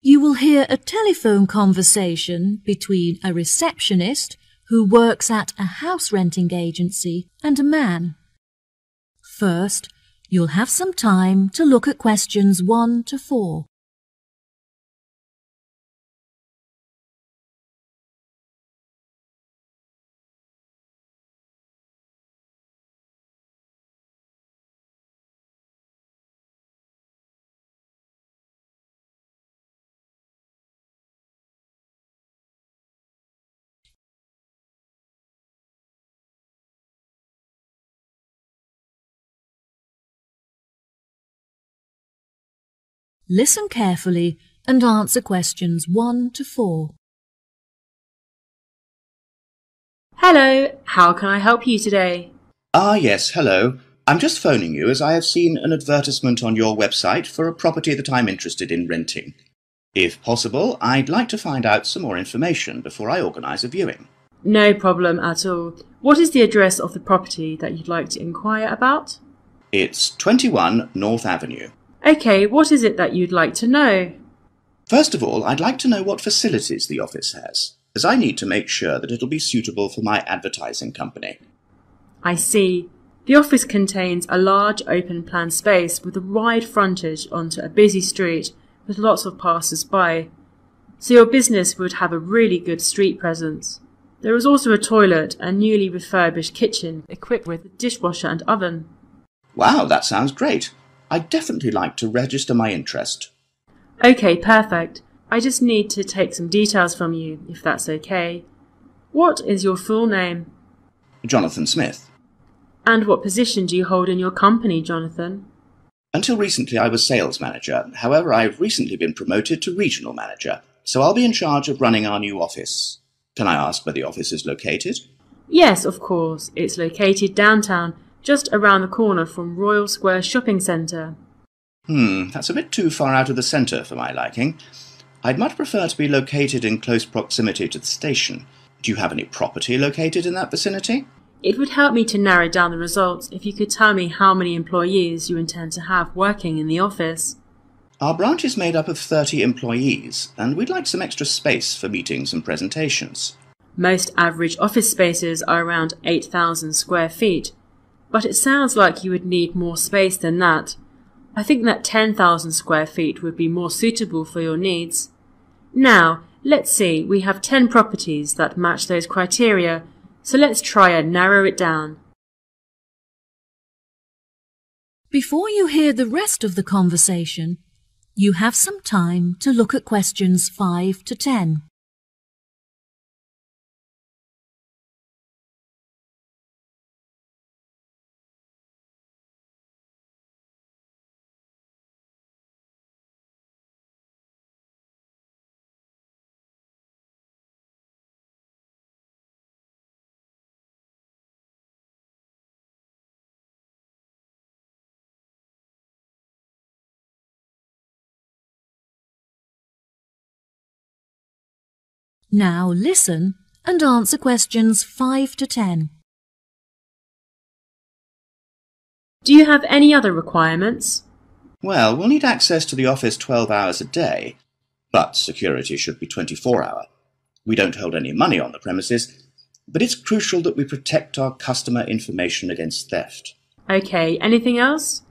You will hear a telephone conversation between a receptionist who works at a house renting agency and a man. First, you'll have some time to look at questions 1 to 4. Listen carefully and answer questions 1 to 4. Hello, how can I help you today? Yes, hello. I'm just phoning you as I have seen an advertisement on your website for a property that I'm interested in renting. If possible, I'd like to find out some more information before I organise a viewing. No problem at all. What is the address of the property that you'd like to inquire about? It's 21 North Avenue. Okay, what is it that you'd like to know? First of all, I'd like to know what facilities the office has, as I need to make sure that it'll be suitable for my advertising company. I see. The office contains a large open-plan space with a wide frontage onto a busy street with lots of passers-by, so your business would have a really good street presence. There is also a toilet and newly refurbished kitchen equipped with a dishwasher and oven. Wow, that sounds great. I'd definitely like to register my interest. Okay, perfect. I just need to take some details from you, if that's okay. What is your full name? Jonathan Smith. And what position do you hold in your company, Jonathan? Until recently I was sales manager. However, I've recently been promoted to regional manager, so I'll be in charge of running our new office. Can I ask where the office is located? Yes, of course. It's located downtown, just around the corner from Royal Square Shopping Centre. That's a bit too far out of the centre for my liking. I'd much prefer to be located in close proximity to the station. Do you have any property located in that vicinity? It would help me to narrow down the results if you could tell me how many employees you intend to have working in the office. Our branch is made up of 30 employees, and we'd like some extra space for meetings and presentations. Most average office spaces are around 8,000 square feet, but it sounds like you would need more space than that. I think that 10,000 square feet would be more suitable for your needs. Now, let's see, we have 10 properties that match those criteria, so let's try and narrow it down. Before you hear the rest of the conversation, you have some time to look at questions 5 to 10. Now listen and answer questions 5 to 10. Do you have any other requirements? Well, we'll need access to the office 12 hours a day, but security should be 24-hour. We don't hold any money on the premises, but it's crucial that we protect our customer information against theft. Okay, anything else?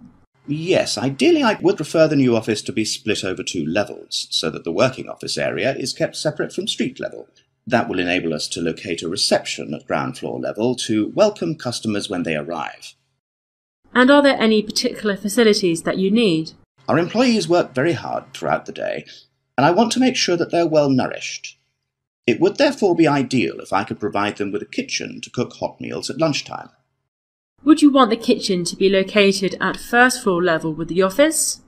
Yes, ideally I would prefer the new office to be split over 2 levels, so that the working office area is kept separate from street level. That will enable us to locate a reception at ground floor level to welcome customers when they arrive. And are there any particular facilities that you need? Our employees work very hard throughout the day, and I want to make sure that they're well nourished. It would therefore be ideal if I could provide them with a kitchen to cook hot meals at lunchtime. Would you want the kitchen to be located at first floor level with the office?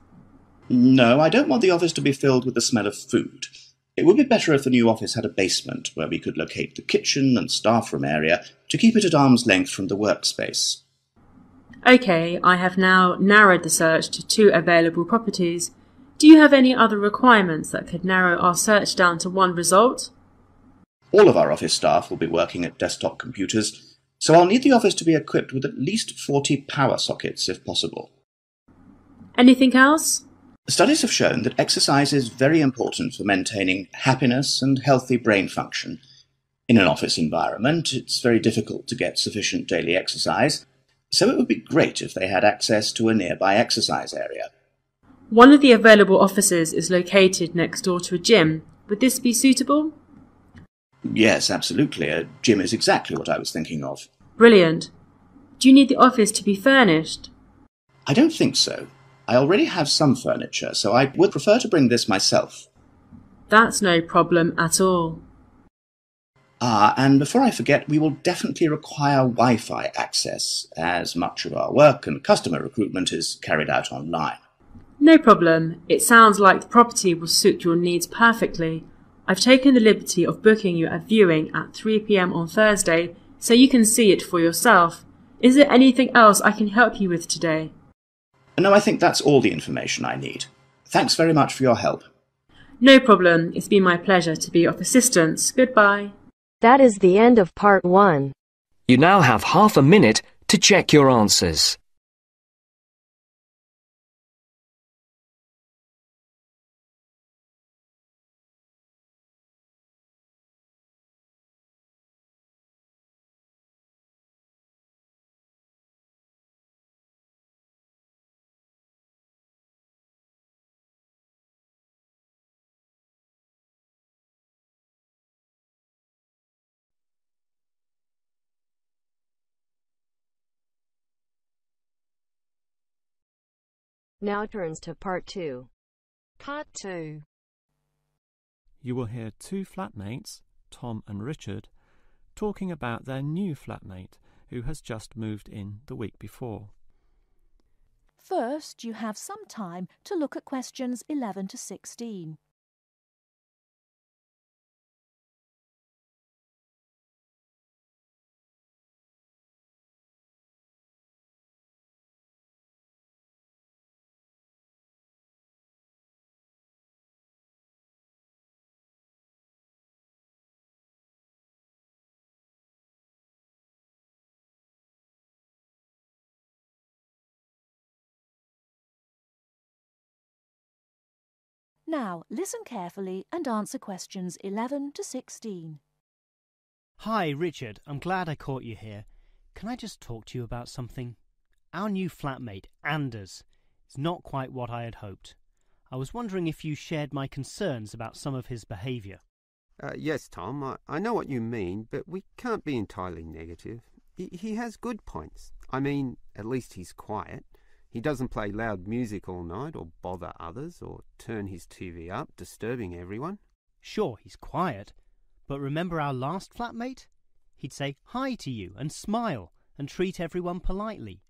No, I don't want the office to be filled with the smell of food. It would be better if the new office had a basement where we could locate the kitchen and staff room area to keep it at arm's length from the workspace. Okay, I have now narrowed the search to 2 available properties. Do you have any other requirements that could narrow our search down to 1 result? All of our office staff will be working at desktop computers, so I'll need the office to be equipped with at least 40 power sockets if possible. Anything else? Studies have shown that exercise is very important for maintaining happiness and healthy brain function. In an office environment, it's very difficult to get sufficient daily exercise, so it would be great if they had access to a nearby exercise area. One of the available offices is located next door to a gym. Would this be suitable? Yes, absolutely. A gym is exactly what I was thinking of. Brilliant. Do you need the office to be furnished? I don't think so. I already have some furniture, so I would prefer to bring this myself. That's no problem at all. And before I forget, we will definitely require Wi-Fi access, as much of our work and customer recruitment is carried out online. No problem. It sounds like the property will suit your needs perfectly. I've taken the liberty of booking you a viewing at 3 p.m. on Thursday, so you can see it for yourself. Is there anything else I can help you with today? No, I think that's all the information I need. Thanks very much for your help. No problem. It's been my pleasure to be of assistance. Goodbye. That is the end of part 1. You now have half a minute to check your answers. Now turns to part 2. Part 2. You will hear two flatmates, Tom and Richard, talking about their new flatmate who has just moved in the week before. First, you have some time to look at questions 11 to 16. Now, listen carefully and answer questions 11 to 16. Hi, Richard. I'm glad I caught you here. Can I just talk to you about something? Our new flatmate, Anders, is not quite what I had hoped. I was wondering if you shared my concerns about some of his behaviour. Yes, Tom, I know what you mean, but we can't be entirely negative. He has good points. I mean, at least he's quiet. He doesn't play loud music all night or bother others or turn his TV up, disturbing everyone. Sure, he's quiet, but remember our last flatmate? He'd say hi to you and smile and treat everyone politely.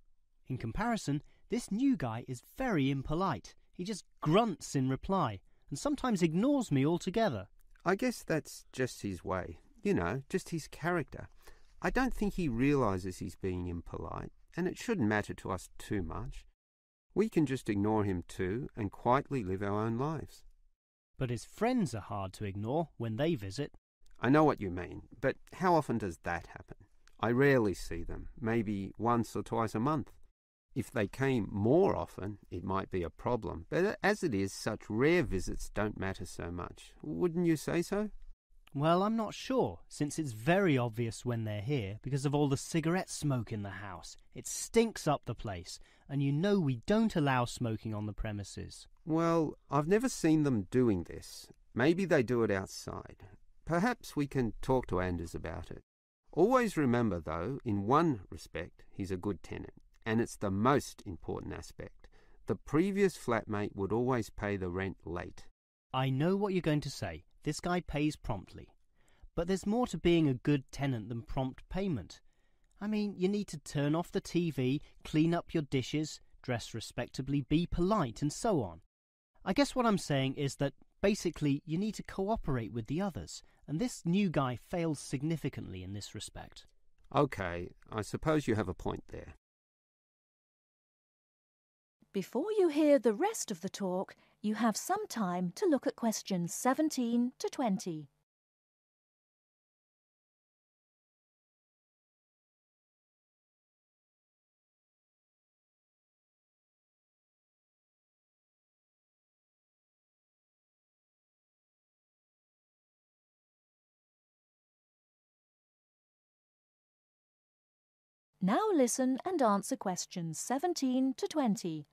In comparison, this new guy is very impolite. He just grunts in reply and sometimes ignores me altogether. I guess that's just his way, just his character. I don't think he realises he's being impolite, and it shouldn't matter to us too much. We can just ignore him too and quietly live our own lives. But his friends are hard to ignore when they visit. I know what you mean, but how often does that happen? I rarely see them, maybe once or twice a month. If they came more often, it might be a problem, but as it is, such rare visits don't matter so much. Wouldn't you say so? Well, I'm not sure, since it's very obvious when they're here because of all the cigarette smoke in the house. It stinks up the place, and you know we don't allow smoking on the premises. Well, I've never seen them doing this. Maybe they do it outside. Perhaps we can talk to Anders about it. Always remember, though, in one respect, he's a good tenant, and it's the most important aspect. The previous flatmate would always pay the rent late. I know what you're going to say. This guy pays promptly. But there's more to being a good tenant than prompt payment. I mean, you need to turn off the TV, clean up your dishes, dress respectably, be polite, and so on. I guess what I'm saying is that basically you need to cooperate with the others, and this new guy fails significantly in this respect. Okay, I suppose you have a point there. Before you hear the rest of the talk, you have some time to look at questions 17 to 20. Now listen and answer questions 17 to 20.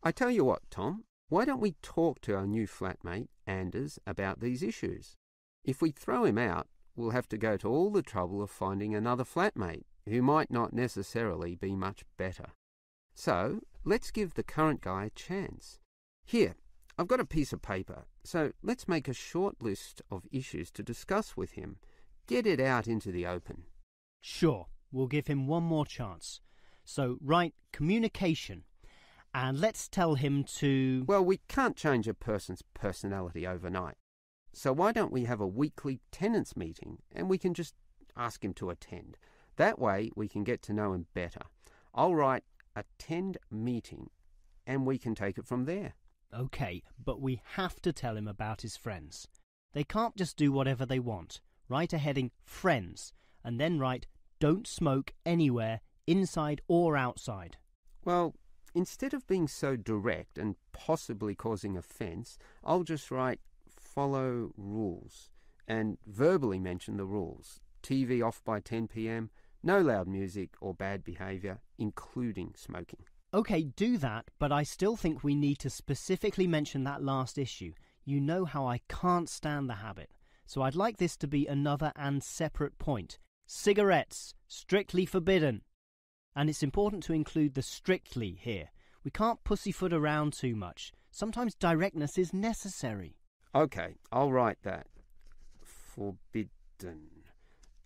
I tell you what, Tom, why don't we talk to our new flatmate, Anders, about these issues? If we throw him out, we'll have to go to all the trouble of finding another flatmate who might not necessarily be much better. So, let's give the current guy a chance. Here, I've got a piece of paper, so let's make a short list of issues to discuss with him. Get it out into the open. Sure, we'll give him one more chance. So write communication, and let's tell him to... Well, we can't change a person's personality overnight. So why don't we have a weekly tenants meeting and we can just ask him to attend. That way we can get to know him better. I'll write attend meeting and we can take it from there. OK, but we have to tell him about his friends. They can't just do whatever they want. Write a heading friends and then write don't smoke anywhere, inside or outside. Well, instead of being so direct and possibly causing offence, I'll just write follow rules and verbally mention the rules. TV off by 10 p.m, no loud music or bad behaviour, including smoking. OK, do that, but I still think we need to specifically mention that last issue. You know how I can't stand the habit. So I'd like this to be another and separate point. Cigarettes, strictly forbidden. And it's important to include the strictly here. We can't pussyfoot around too much. Sometimes directness is necessary. OK, I'll write that. Forbidden.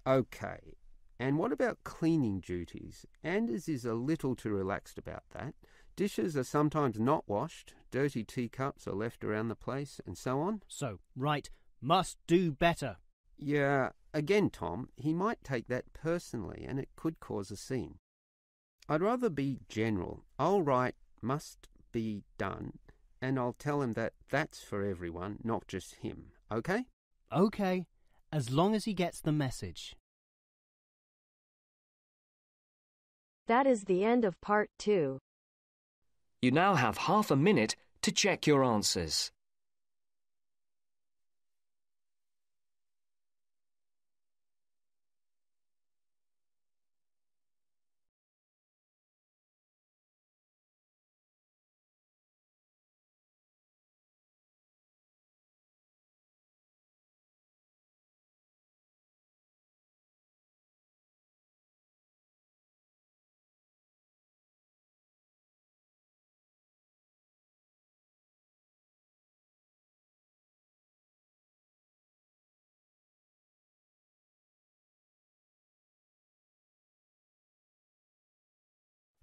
OK. And what about cleaning duties? Anders is a little too relaxed about that. Dishes are sometimes not washed, dirty teacups are left around the place, and so on. So, write, must do better. Yeah, again, Tom, he might take that personally and it could cause a scene. I'd rather be general. I'll write must be done and I'll tell him that that's for everyone, not just him. OK? OK, as long as he gets the message. That is the end of part 2. You now have half a minute to check your answers.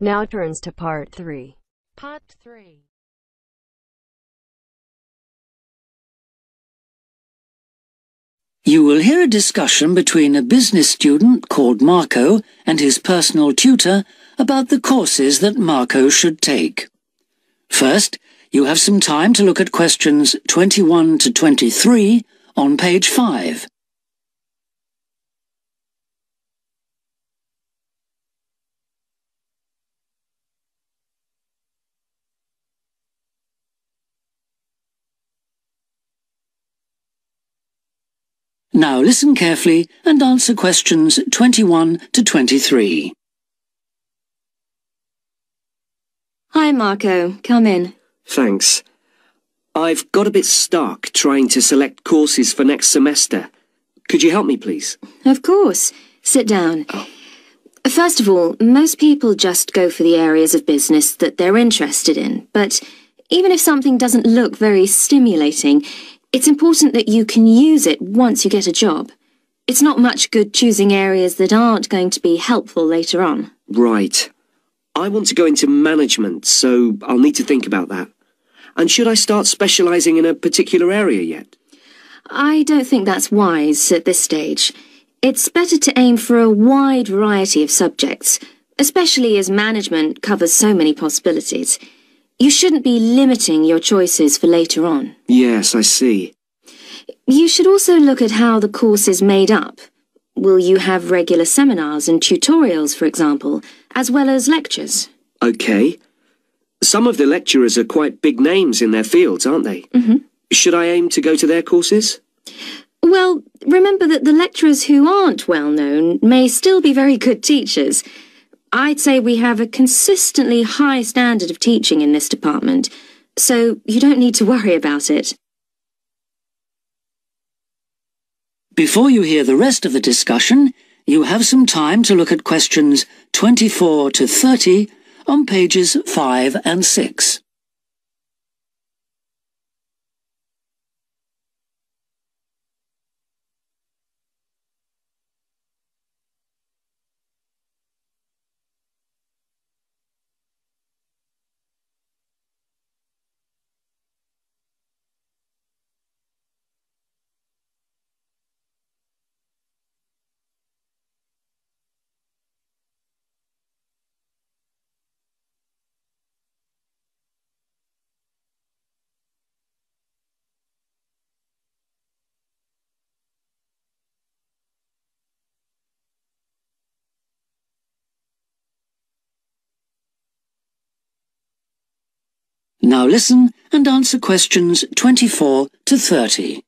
Now turns to part 3. Part 3. You will hear a discussion between a business student called Marco and his personal tutor about the courses that Marco should take. First, you have some time to look at questions 21 to 23 on page 5. Now listen carefully and answer questions 21 to 23. Hi, Marco. Come in. Thanks. I've got a bit stuck trying to select courses for next semester. Could you help me, please? Of course. Sit down. Oh. First of all, most people just go for the areas of business that they're interested in, but even if something doesn't look very stimulating, it's important that you can use it once you get a job. It's not much good choosing areas that aren't going to be helpful later on. Right. I want to go into management, so I'll need to think about that. And should I start specialising in a particular area yet? I don't think that's wise at this stage. It's better to aim for a wide variety of subjects, especially as management covers so many possibilities. You shouldn't be limiting your choices for later on. Yes, I see. You should also look at how the course is made up. Will you have regular seminars and tutorials, for example, as well as lectures? OK. Some of the lecturers are quite big names in their fields, aren't they? Mm-hmm. Should I aim to go to their courses? Well, remember that the lecturers who aren't well known may still be very good teachers. I'd say we have a consistently high standard of teaching in this department, so you don't need to worry about it. Before you hear the rest of the discussion, you have some time to look at questions 24 to 30 on pages 5 and 6. Now listen and answer questions 24 to 30.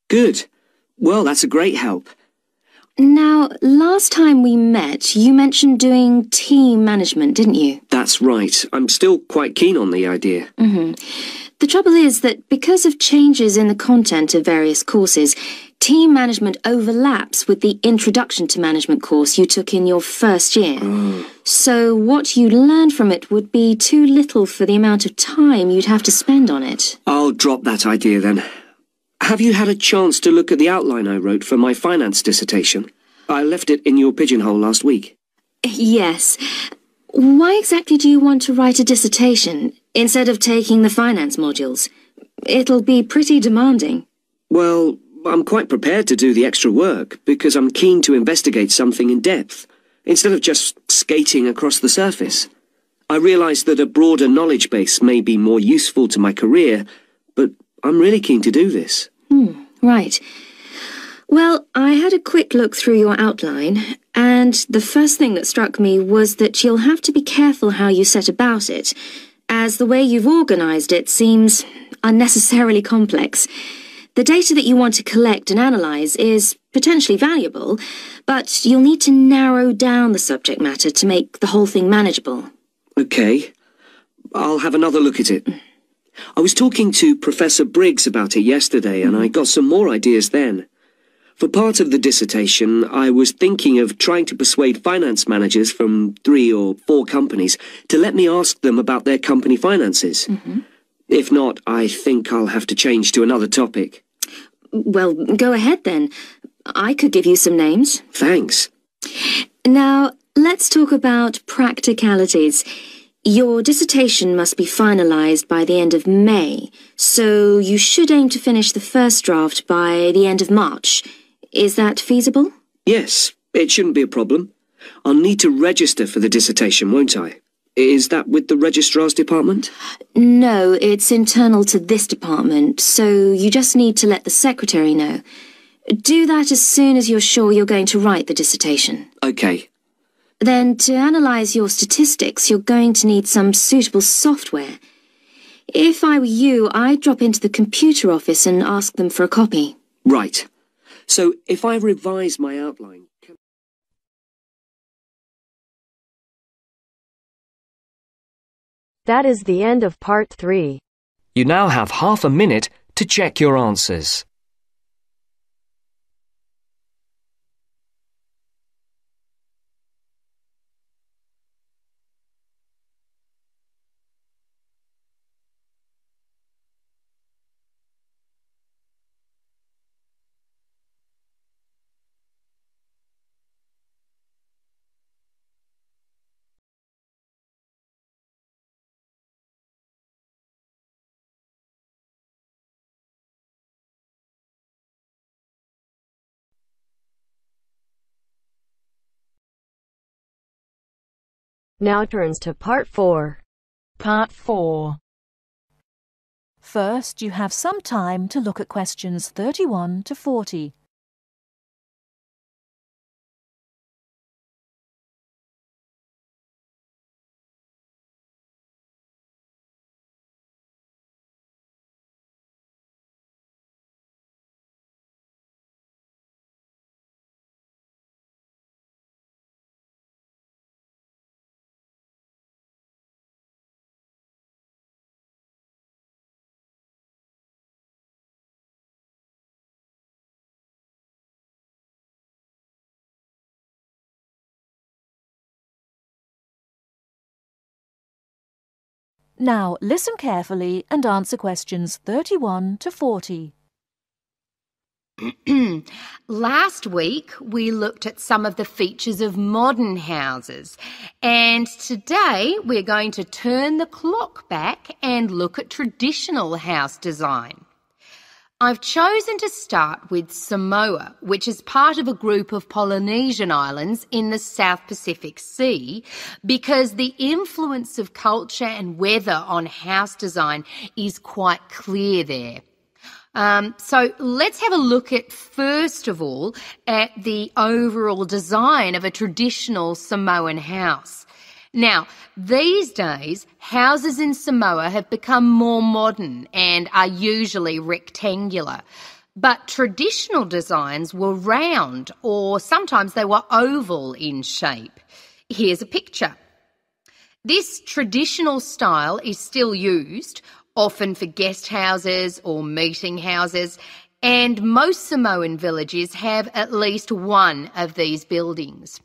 Good. Well, that's a great help. Now, last time we met, you mentioned doing team management, didn't you? That's right. I'm still quite keen on the idea. The trouble is that because of changes in the content of various courses, team management overlaps with the Introduction to Management course you took in your first year. So what you learned from it would be too little for the amount of time you'd have to spend on it. I'll drop that idea then. Have you had a chance to look at the outline I wrote for my finance dissertation? I left it in your pigeonhole last week. Yes. Why exactly do you want to write a dissertation instead of taking the finance modules? It'll be pretty demanding. Well, I'm quite prepared to do the extra work because I'm keen to investigate something in depth, instead of just skating across the surface. I realise that a broader knowledge base may be more useful to my career, but I'm really keen to do this. Right. Well, I had a quick look through your outline, and the first thing that struck me was that you'll have to be careful how you set about it, as the way you've organised it seems unnecessarily complex. The data that you want to collect and analyse is potentially valuable, but you'll need to narrow down the subject matter to make the whole thing manageable. OK. I'll have another look at it. I was talking to Professor Briggs about it yesterday, and I got some more ideas then. For part of the dissertation, I was thinking of trying to persuade finance managers from 3 or 4 companies to let me ask them about their company finances. If not, I think I'll have to change to another topic. Well, go ahead then. I could give you some names. Thanks. Now, let's talk about practicalities. Your dissertation must be finalised by the end of May, so you should aim to finish the first draft by the end of March. Is that feasible? Yes, it shouldn't be a problem. I'll need to register for the dissertation, won't I? Is that with the registrar's department? No, it's internal to this department, so you just need to let the secretary know. Do that as soon as you're sure you're going to write the dissertation. OK. Then, to analyse your statistics, you're going to need some suitable software. If I were you, I'd drop into the computer office and ask them for a copy. Right. So, if I revise my outline... That is the end of part 3. You now have half a minute to check your answers. Now turns to part 4. Part 4. First, you have some time to look at questions 31 to 40. Now listen carefully and answer questions 31 to 40. Last week we looked at some of the features of modern houses, and today we're going to turn the clock back and look at traditional house design. I've chosen to start with Samoa, which is part of a group of Polynesian islands in the South Pacific Sea, because the influence of culture and weather on house design is quite clear there. So let's have a look at, first of all, at the overall design of a traditional Samoan house. Now, these days, houses in Samoa have become more modern and are usually rectangular. But traditional designs were round, or sometimes they were oval in shape. Here's a picture. This traditional style is still used, often for guest houses or meeting houses, and most Samoan villages have at least one of these buildings.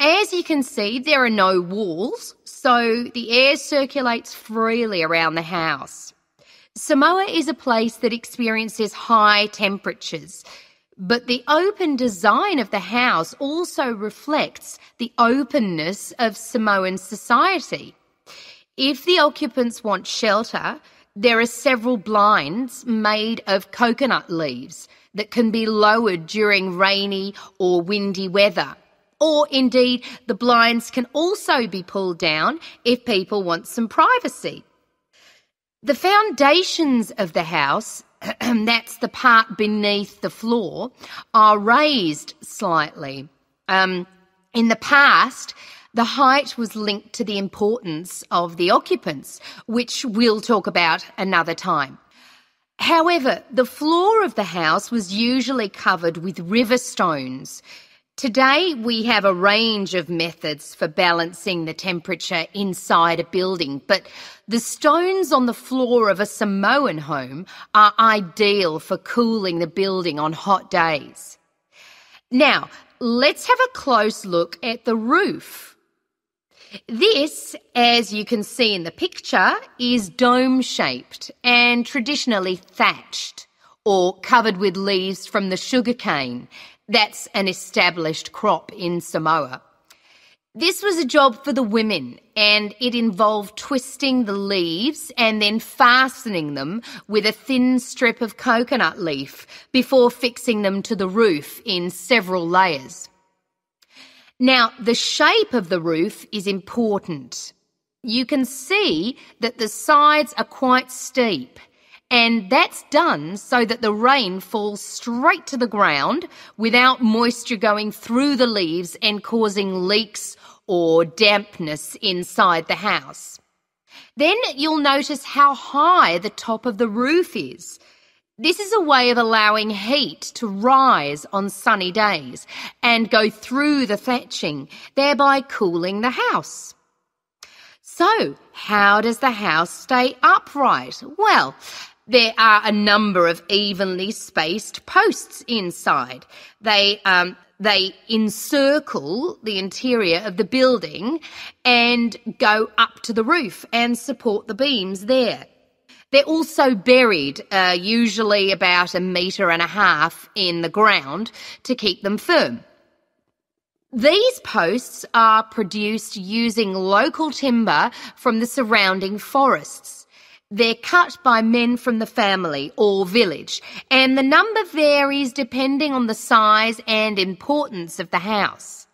As you can see, there are no walls, so the air circulates freely around the house. Samoa is a place that experiences high temperatures, but the open design of the house also reflects the openness of Samoan society. If the occupants want shelter, there are several blinds made of coconut leaves that can be lowered during rainy or windy weather. Or indeed, the blinds can also be pulled down if people want some privacy. The foundations of the house, that's the part beneath the floor, are raised slightly. In the past, the height was linked to the importance of the occupants, which we'll talk about another time. However, the floor of the house was usually covered with river stones. Today, we have a range of methods for balancing the temperature inside a building, but the stones on the floor of a Samoan home are ideal for cooling the building on hot days. Now, let's have a close look at the roof. This, as you can see in the picture, is dome-shaped and traditionally thatched or covered with leaves from the sugarcane. That's an established crop in Samoa. This was a job for the women, and it involved twisting the leaves and then fastening them with a thin strip of coconut leaf before fixing them to the roof in several layers. Now, the shape of the roof is important. You can see that the sides are quite steep, and that's done so that the rain falls straight to the ground without moisture going through the leaves and causing leaks or dampness inside the house. Then you'll notice how high the top of the roof is. This is a way of allowing heat to rise on sunny days and go through the thatching, thereby cooling the house. So, how does the house stay upright? Well, there are a number of evenly spaced posts inside. They encircle the interior of the building and go up to the roof and support the beams there. They're also buried, usually about 1.5 meters in the ground to keep them firm. These posts are produced using local timber from the surrounding forests. They're cut by men from the family or village, and the number varies depending on the size and importance of the house.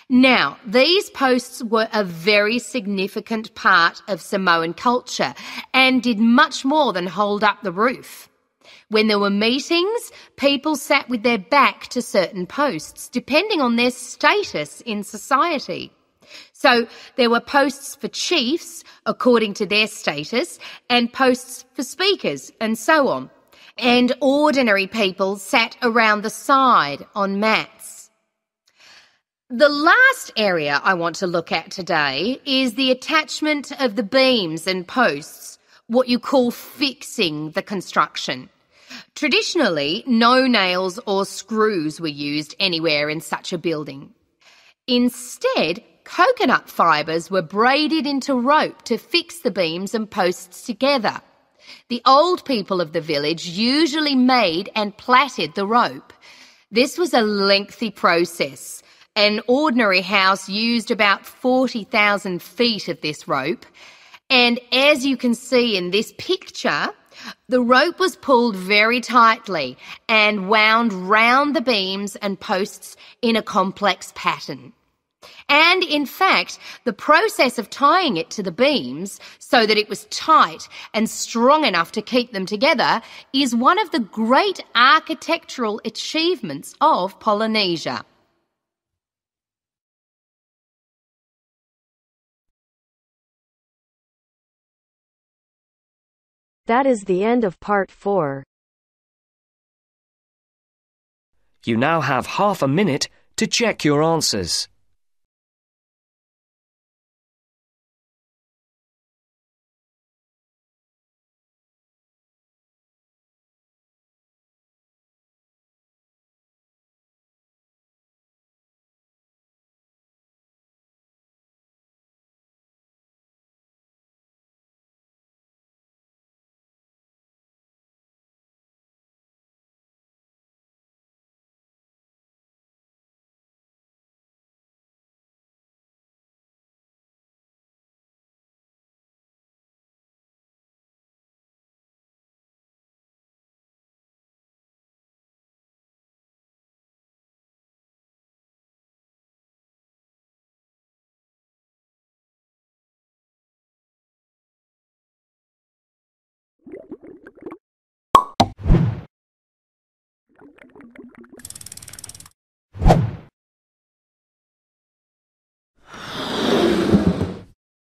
Now, these posts were a very significant part of Samoan culture and did much more than hold up the roof. When there were meetings, people sat with their back to certain posts, depending on their status in society. So there were posts for chiefs, according to their status, and posts for speakers, and so on. And ordinary people sat around the side on mats. The last area I want to look at today is the attachment of the beams and posts, what you call fixing the construction. Traditionally, no nails or screws were used anywhere in such a building. Instead, coconut fibres were braided into rope to fix the beams and posts together. The old people of the village usually made and plaited the rope. This was a lengthy process. An ordinary house used about 40,000 feet of this rope. And as you can see in this picture, the rope was pulled very tightly and wound round the beams and posts in a complex pattern. And in fact, the process of tying it to the beams so that it was tight and strong enough to keep them together is one of the great architectural achievements of Polynesia. That is the end of part 4. You now have half a minute to check your answers.